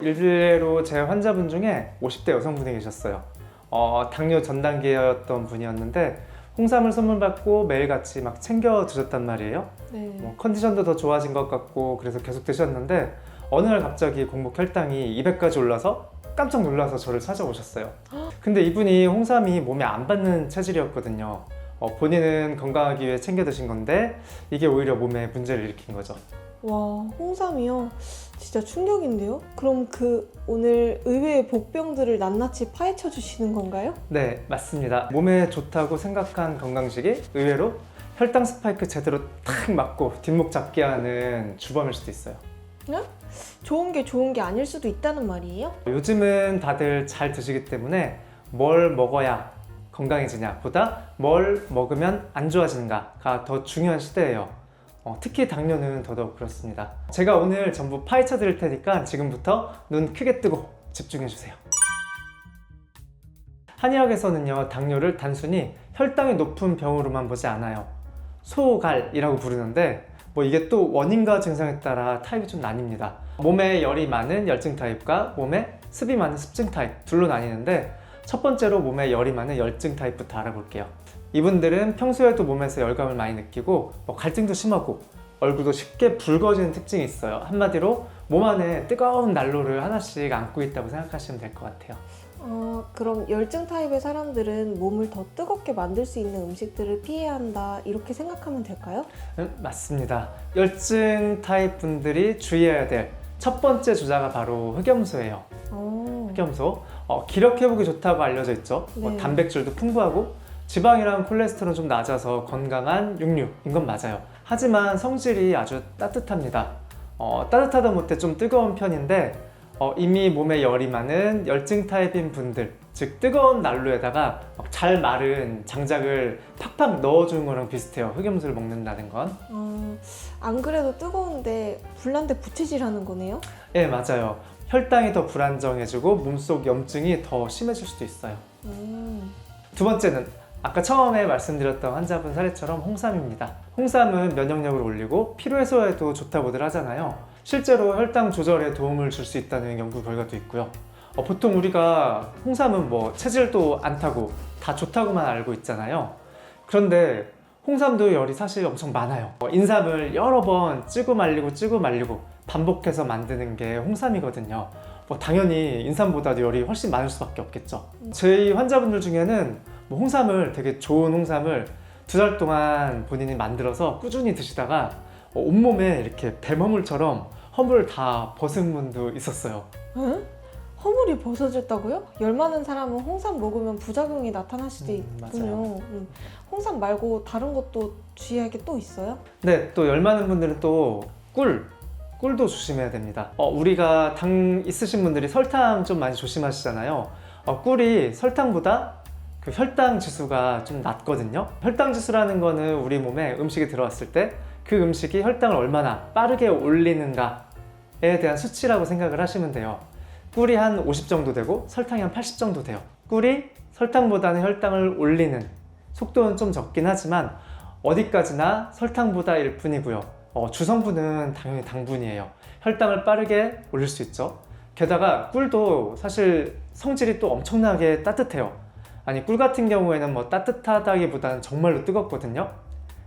일례로 제 환자분 중에 50대 여성분이 계셨어요. 당뇨 전 단계였던 분이었는데 홍삼을 선물 받고 매일같이 막 챙겨 드셨단 말이에요. 네. 컨디션도 더 좋아진 것 같고 그래서 계속 드셨는데 어느 날 갑자기 공복 혈당이 200까지 올라서 깜짝 놀라서 저를 찾아오셨어요. 근데 이분이 홍삼이 몸에 안 받는 체질이었거든요. 본인은 건강하기 위해 챙겨 드신 건데 이게 오히려 몸에 문제를 일으킨 거죠. 와, 홍삼이요? 진짜 충격인데요? 그럼 오늘 의외의 복병들을 낱낱이 파헤쳐 주시는 건가요? 네, 맞습니다. 몸에 좋다고 생각한 건강식이 의외로 혈당 스파이크 제대로 탁 맞고 뒷목 잡게 하는 주범일 수도 있어요. 좋은 게 좋은 게 아닐 수도 있다는 말이에요? 요즘은 다들 잘 드시기 때문에 뭘 먹어야 건강해지냐 보다 뭘 먹으면 안 좋아지는가가 더 중요한 시대예요. 특히 당뇨는 더더욱 그렇습니다. 제가 오늘 전부 파헤쳐 드릴 테니까 지금부터 눈 크게 뜨고 집중해 주세요. 한의학에서는요, 당뇨를 단순히 혈당이 높은 병으로만 보지 않아요. 소갈이라고 부르는데 이게 또 원인과 증상에 따라 타입이 좀 나뉩니다. 몸에 열이 많은 열증 타입과 몸에 습이 많은 습증 타입 둘로 나뉘는데 첫 번째로 몸에 열이 많은 열증 타입부터 알아볼게요. 이분들은 평소에도 몸에서 열감을 많이 느끼고 갈증도 심하고 얼굴도 쉽게 붉어지는 특징이 있어요. 한마디로 몸 안에 뜨거운 난로를 하나씩 안고 있다고 생각하시면 될 것 같아요. 그럼 열증 타입의 사람들은 몸을 더 뜨겁게 만들 수 있는 음식들을 피해야 한다 이렇게 생각하면 될까요? 맞습니다. 열증 타입 분들이 주의해야 될 첫 번째 주자가 바로 흑염소예요. 흑염소 기력회복이 좋다고 알려져 있죠. 네. 단백질도 풍부하고 지방이랑 콜레스테롤 좀 낮아서 건강한 육류인 건 맞아요. 하지만 성질이 아주 따뜻합니다. 따뜻하다 못해 좀 뜨거운 편인데 이미 몸에 열이 많은 열증 타입인 분들, 즉 뜨거운 난로에다가 잘 마른 장작을 팍팍 넣어주는 거랑 비슷해요. 흑염소를 먹는다는 건. 안 그래도 뜨거운데 불난데 부채질하는 거네요? 네, 맞아요. 혈당이 더 불안정해지고 몸속 염증이 더 심해질 수도 있어요. 두 번째는 아까 처음에 말씀드렸던 환자분 사례처럼 홍삼입니다. 홍삼은 면역력을 올리고 피로해소에도 좋다고들 하잖아요. 실제로 혈당 조절에 도움을 줄 수 있다는 연구 결과도 있고요. 보통 우리가 홍삼은 체질도 안 타고 다 좋다고만 알고 있잖아요. 그런데 홍삼도 열이 사실 엄청 많아요. 인삼을 여러 번 찌고 말리고 반복해서 만드는 게 홍삼이거든요. 당연히 인삼보다도 열이 훨씬 많을 수밖에 없겠죠. 저희 환자분들 중에는 홍삼을 되게 좋은 홍삼을 2달 동안 본인이 만들어서 꾸준히 드시다가 온몸에 이렇게 뱀허물처럼 허물을 다 벗은 분도 있었어요. 허물이 벗어졌다고요? 열 많은 사람은 홍삼 먹으면 부작용이 나타날 수도 있군요. 홍삼 말고 다른 것도 주의할 게 또 있어요? 네, 또 열 많은 분들은 또 꿀도 조심해야 됩니다. 우리가 당 있으신 분들이 설탕 좀 많이 조심하시잖아요. 꿀이 설탕보다 그 혈당 지수가 좀 낮거든요. 혈당 지수라는 거는 우리 몸에 음식이 들어왔을 때 그 음식이 혈당을 얼마나 빠르게 올리는가에 대한 수치라고 생각을 하시면 돼요. 꿀이 한 50 정도 되고 설탕이 한 80 정도 돼요. 꿀이 설탕보다는 혈당을 올리는 속도는 좀 적긴 하지만 어디까지나 설탕보다일 뿐이고요. 주성분은 당연히 당분이에요. 혈당을 빠르게 올릴 수 있죠. 게다가 꿀도 사실 성질이 또 엄청나게 따뜻해요. 아니, 꿀 같은 경우에는 따뜻하다기보다는 정말로 뜨겁거든요.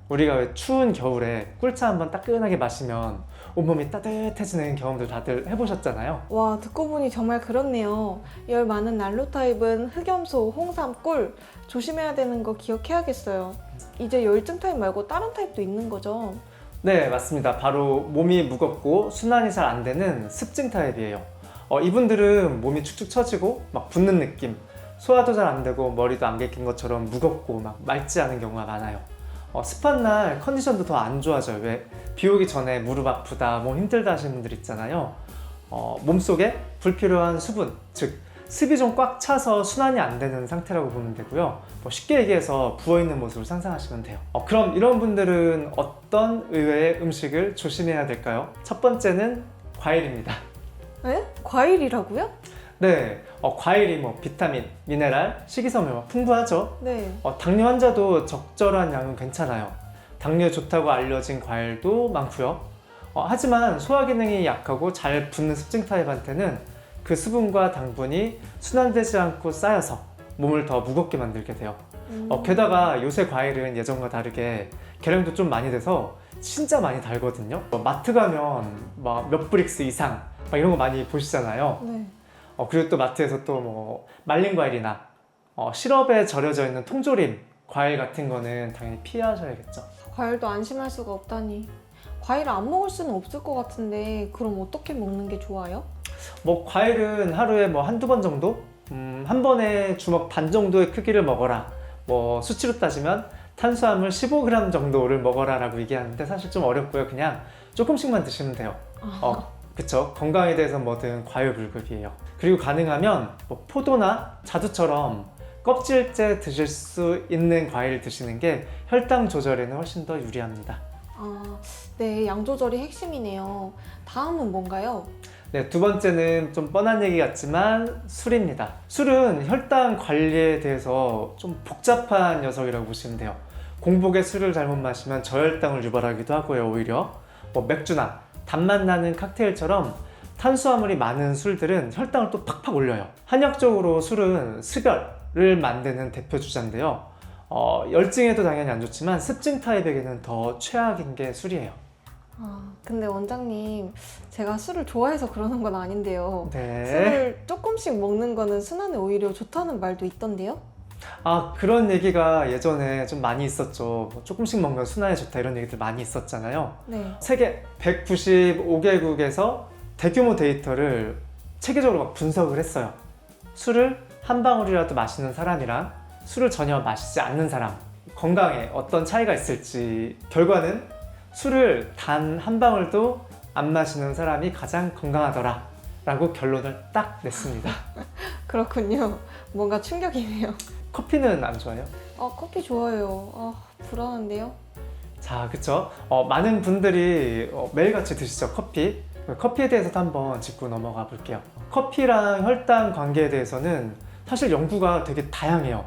우리가 왜 추운 겨울에 꿀차 한번 따끈하게 마시면 온몸이 따뜻해지는 경험들 다들 해보셨잖아요. 와, 듣고 보니 정말 그렇네요. 열 많은 난로 타입은 흑염소, 홍삼, 꿀 조심해야 되는 거 기억해야겠어요. 이제 열증 타입 말고 다른 타입도 있는 거죠? 네, 맞습니다. 바로 몸이 무겁고 순환이 잘 안 되는 습증 타입이에요. 이분들은 몸이 축축 처지고 막 붓는 느낌, 소화도 잘 안 되고 머리도 안 개긴 것처럼 무겁고 막 맑지 않은 경우가 많아요. 습한 날 컨디션도 더 안 좋아져요. 왜? 비 오기 전에 무릎 아프다, 몸 힘들다 하시는 분들 있잖아요. 몸속에 불필요한 수분, 즉 습이 좀 꽉 차서 순환이 안 되는 상태라고 보면 되고요. 쉽게 얘기해서 부어있는 모습을 상상하시면 돼요. 그럼 이런 분들은 어떤 의외의 음식을 조심해야 될까요? 첫 번째는 과일입니다. 에? 과일이라고요? 네, 과일이 비타민, 미네랄, 식이섬유 풍부하죠. 네. 당뇨 환자도 적절한 양은 괜찮아요. 당뇨에 좋다고 알려진 과일도 많고요. 하지만 소화 기능이 약하고 잘 붓는 습증 타입한테는 그 수분과 당분이 순환되지 않고 쌓여서 몸을 더 무겁게 만들게 돼요. 게다가 요새 과일은 예전과 다르게 계량도 좀 많이 돼서 진짜 많이 달거든요. 마트 가면 막 몇 브릭스 이상 막 이런 거 많이 보시잖아요. 네. 그리고 또 마트에서 또 뭐 말린 과일이나 시럽에 절여져 있는 통조림 과일 같은 거는 당연히 피하셔야겠죠. 과일도 안심할 수가 없다니. 과일을 안 먹을 수는 없을 것 같은데 그럼 어떻게 먹는 게 좋아요? 뭐 과일은 하루에 뭐 한두 번 정도? 한 번에 주먹 반 정도의 크기를 먹어라. 뭐 수치로 따지면 탄수화물 15g 정도를 먹어라 라고 얘기하는데 사실 좀 어렵고요. 그냥 조금씩만 드시면 돼요. 그쵸? 건강에 대해서 뭐든 과유불급이에요. 그리고 가능하면 뭐 포도나 자두처럼 껍질째 드실 수 있는 과일을 드시는 게 혈당 조절에는 훨씬 더 유리합니다. 네, 양 조절이 핵심이네요. 다음은 뭔가요? 네, 두 번째는 좀 뻔한 얘기 같지만 술입니다. 술은 혈당 관리에 대해서 좀 복잡한 녀석이라고 보시면 돼요. 공복에 술을 잘못 마시면 저혈당을 유발하기도 하고요. 오히려 뭐 맥주나 단맛 나는 칵테일처럼 탄수화물이 많은 술들은 혈당을 또 팍팍 올려요. 한약적으로 술은 습열을 만드는 대표 주자인데요. 열증에도 당연히 안 좋지만 습증 타입에게는 더 최악인 게 술이에요. 근데 원장님, 제가 술을 좋아해서 그러는 건 아닌데요. 네. 술을 조금씩 먹는 거는 순환에 오히려 좋다는 말도 있던데요? 그런 얘기가 예전에 좀 많이 있었죠. 뭐 조금씩 먹으면 순환에 좋다 이런 얘기들 많이 있었잖아요. 네. 세계 195개국에서 대규모 데이터를 체계적으로 막 분석을 했어요. 술을 한 방울이라도 마시는 사람이랑 술을 전혀 마시지 않는 사람, 건강에 어떤 차이가 있을지 결과는 술을 단 한 방울도 안 마시는 사람이 가장 건강하더라 라고 결론을 딱 냈습니다. 그렇군요. 뭔가 충격이네요. 커피는 안 좋아해요? 커피 좋아요. 불안한데요? 자, 그쵸? 많은 분들이 매일같이 드시죠, 커피. 커피에 대해서도 한번 짚고 넘어가 볼게요. 커피랑 혈당 관계에 대해서는 사실 연구가 되게 다양해요.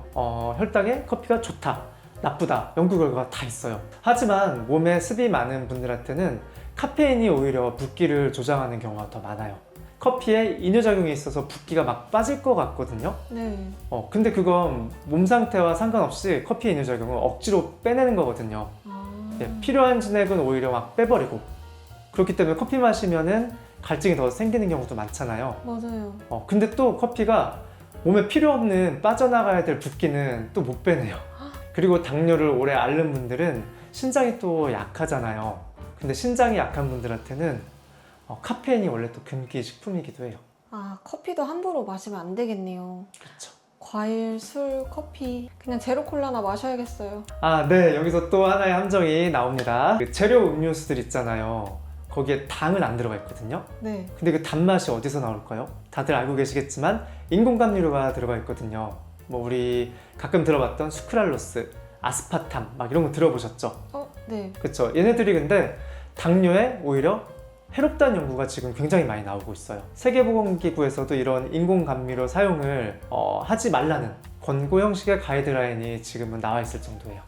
혈당에 커피가 좋다, 나쁘다, 연구 결과가 다 있어요. 하지만 몸에 습이 많은 분들한테는 카페인이 오히려 붓기를 조장하는 경우가 더 많아요. 커피에 이뇨작용이 있어서 붓기가 막 빠질 것 같거든요. 네. 근데 그건 몸 상태와 상관없이 커피 이뇨작용을 억지로 빼내는 거거든요. 필요한 진액은 오히려 막 빼버리고, 그렇기 때문에 커피 마시면은 갈증이 더 생기는 경우도 많잖아요. 맞아요. 근데 또 커피가 몸에 필요 없는 빠져나가야 될 붓기는 또 못 빼내요. 그리고 당뇨를 오래 앓는 분들은 신장이 또 약하잖아요. 근데 신장이 약한 분들한테는 카페인이 원래 또 금기 식품이기도 해요. 커피도 함부로 마시면 안 되겠네요. 그렇죠. 과일, 술, 커피 그냥 제로 콜라나 마셔야겠어요. 네, 여기서 또 하나의 함정이 나옵니다. 그 재료 음료수들 있잖아요. 거기에 당은 안 들어가 있거든요. 네. 근데 그 단맛이 어디서 나올까요? 다들 알고 계시겠지만 인공감미료가 들어가 있거든요. 뭐 우리 가끔 들어봤던 수크랄로스, 아스파탐 막 이런 거 들어보셨죠? 네. 그렇죠. 얘네들이 근데 당뇨에 오히려 해롭다는 연구가 지금 굉장히 많이 나오고 있어요. 세계보건기구에서도 이런 인공감미료 사용을 하지 말라는 권고 형식의 가이드라인이 지금은 나와 있을 정도예요.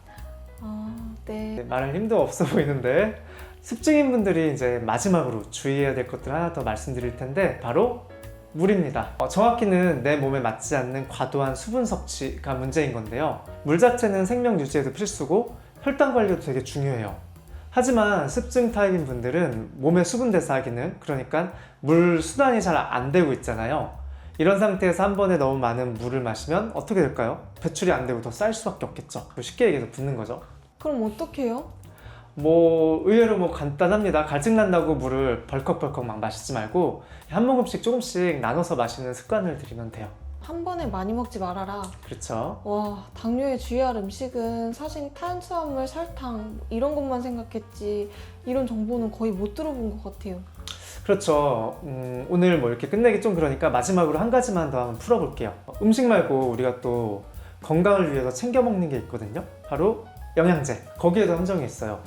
네. 말할 힘도 없어 보이는데 습증인 분들이 이제 마지막으로 주의해야 될 것들 하나 더 말씀드릴 텐데 바로 물입니다. 정확히는 내 몸에 맞지 않는 과도한 수분 섭취가 문제인 건데요. 물 자체는 생명 유지에도 필수고 혈당 관리도 되게 중요해요. 하지만 습증 타입인 분들은 몸의 수분 대사 기능, 그러니까 물 순환이 잘 안 되고 있잖아요. 이런 상태에서 한 번에 너무 많은 물을 마시면 어떻게 될까요? 배출이 안 되고 더 쌓일 수밖에 없겠죠. 쉽게 얘기해서 붓는 거죠. 그럼 어떡해요? 의외로 간단합니다. 갈증 난다고 물을 벌컥벌컥 막 마시지 말고 한 모금씩 조금씩 나눠서 마시는 습관을 들이면 돼요. 한 번에 많이 먹지 말아라. 그렇죠. 당뇨에 주의할 음식은 사실 탄수화물, 설탕 이런 것만 생각했지 이런 정보는 거의 못 들어본 것 같아요. 그렇죠. 오늘 뭐 이렇게 끝내기 좀 그러니까 마지막으로 한 가지만 더 한번 풀어볼게요. 음식 말고 우리가 또 건강을 위해서 챙겨 먹는 게 있거든요. 바로 영양제. 거기에도 함정이 있어요.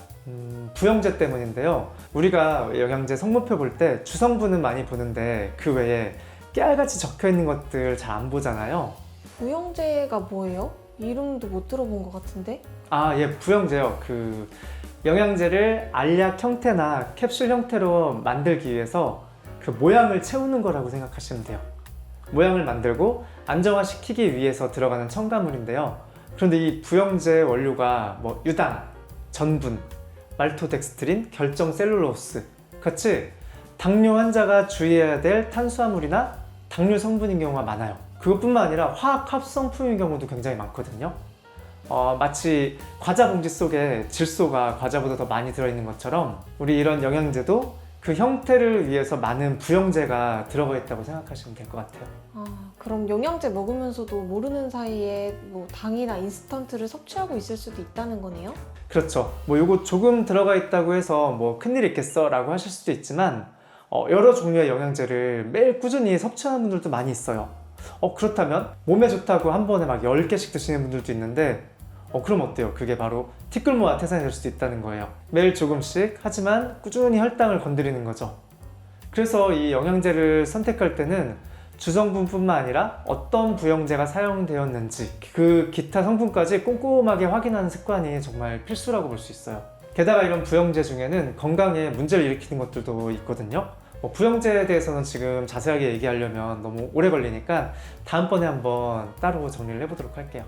부영제 때문인데요. 우리가 영양제 성분표 볼 때 주성분은 많이 보는데 그 외에 깨알같이 적혀 있는 것들 잘 안 보잖아요. 부영제가 뭐예요? 이름도 못 들어본 것 같은데? 예, 부영제요. 영양제를 알약 형태나 캡슐 형태로 만들기 위해서 그 모양을 채우는 거라고 생각하시면 돼요. 모양을 만들고 안정화시키기 위해서 들어가는 첨가물인데요. 그런데 이 부영제 원료가 뭐 유당, 전분, 말토덱스트린, 결정셀룰로스 같이 당뇨 환자가 주의해야 될 탄수화물이나 당류 성분인 경우가 많아요. 그것뿐만 아니라 화학 합성품인 경우도 굉장히 많거든요. 마치 과자 봉지 속에 질소가 과자보다 더 많이 들어있는 것처럼 우리 이런 영양제도 그 형태를 위해서 많은 부영제가 들어가 있다고 생각하시면 될 것 같아요. 그럼 영양제 먹으면서도 모르는 사이에 뭐 당이나 인스턴트를 섭취하고 있을 수도 있다는 거네요? 그렇죠. 뭐 요거 조금 들어가 있다고 해서 뭐 큰일 있겠어 라고 하실 수도 있지만 여러 종류의 영양제를 매일 꾸준히 섭취하는 분들도 많이 있어요. 그렇다면 몸에 좋다고 한 번에 막 10개씩 드시는 분들도 있는데 그럼 어때요? 그게 바로 티끌모아 태산이 될 수도 있다는 거예요. 매일 조금씩 하지만 꾸준히 혈당을 건드리는 거죠. 그래서 이 영양제를 선택할 때는 주성분뿐만 아니라 어떤 부영제가 사용되었는지 그 기타 성분까지 꼼꼼하게 확인하는 습관이 정말 필수라고 볼 수 있어요. 게다가 이런 부영제 중에는 건강에 문제를 일으키는 것들도 있거든요. 부영제에 대해서는 지금 자세하게 얘기하려면 너무 오래 걸리니까 다음번에 한번 따로 정리를 해보도록 할게요.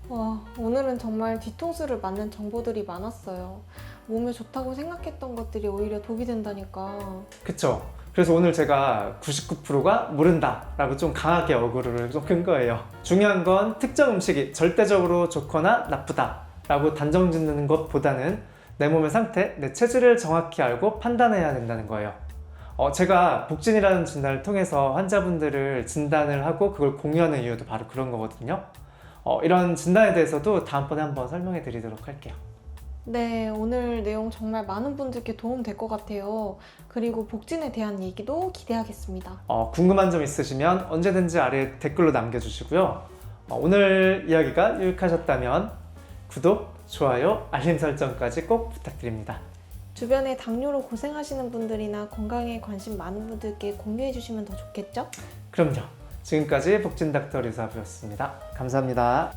와, 오늘은 정말 뒤통수를 맞는 정보들이 많았어요. 몸에 좋다고 생각했던 것들이 오히려 독이 된다니까. 그쵸? 그래서 오늘 제가 99%가 모른다 라고 좀 강하게 어그로를 좀 끈 거예요. 중요한 건 특정 음식이 절대적으로 좋거나 나쁘다 라고 단정 짓는 것보다는 내 몸의 상태, 내 체질을 정확히 알고 판단해야 된다는 거예요. 제가 복진이라는 진단을 통해서 환자분들을 진단을 하고 그걸 공유하는 이유도 바로 그런 거거든요. 이런 진단에 대해서도 다음번에 한번 설명해 드리도록 할게요. 네, 오늘 내용 정말 많은 분들께 도움 될 것 같아요. 그리고 복진에 대한 얘기도 기대하겠습니다. 궁금한 점 있으시면 언제든지 아래 댓글로 남겨주시고요. 오늘 이야기가 유익하셨다면 구독, 좋아요, 알림 설정까지 꼭 부탁드립니다. 주변에 당뇨로 고생하시는 분들이나 건강에 관심 많은 분들께 공유해 주시면 더 좋겠죠? 그럼요. 지금까지 복진닥터 류사부였습니다. 감사합니다.